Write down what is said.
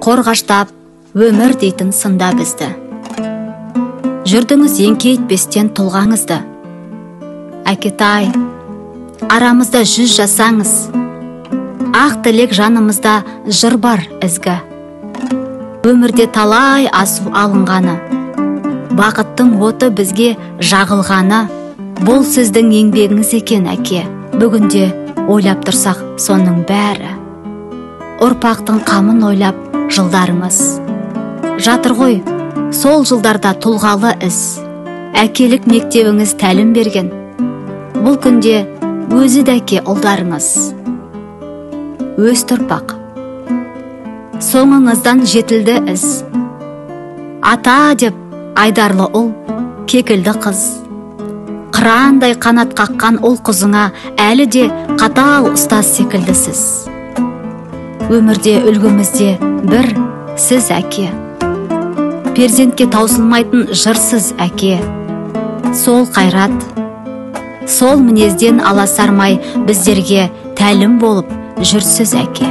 қорғаштап өмір дейтін сында бізді. Жүрдіңіз еңкейтпестен тұлғаңызды. Әкетай, арамызда 100 жасаңыз. Ақ тілек жанымызда жыр бар ізгі. Өмірде талай асу алынғаны, бақыттың оты бізге жағылғаны, бұл сіздің еңбегіңіз екен, әке. Бүгінде ойлап тұрсақ соның бәрі. Ұрпақтың қамын ойлап жылдарыңыз. Жатыр ғой, сол жылдарда тұлғалы іс. Әкелік мектебіңіз тәлім берген. Бұл күнде өзі дәке ұлдарыңыз. Өз тұрпақ. Соңыңыздан жетілді іс. Ата деп айдарлы ұл, кекілді қыз. Қырандай қанат қаққан ұл қызыңа әлі де қатал ұстаз секілдісіз. Өмірде үлгімізде бір сіз әке. Перзентке таусылмайтын жырсыз әке. Сол қайрат, сол мінезден аласармай біздерге тәлім болып жүрсіз әке.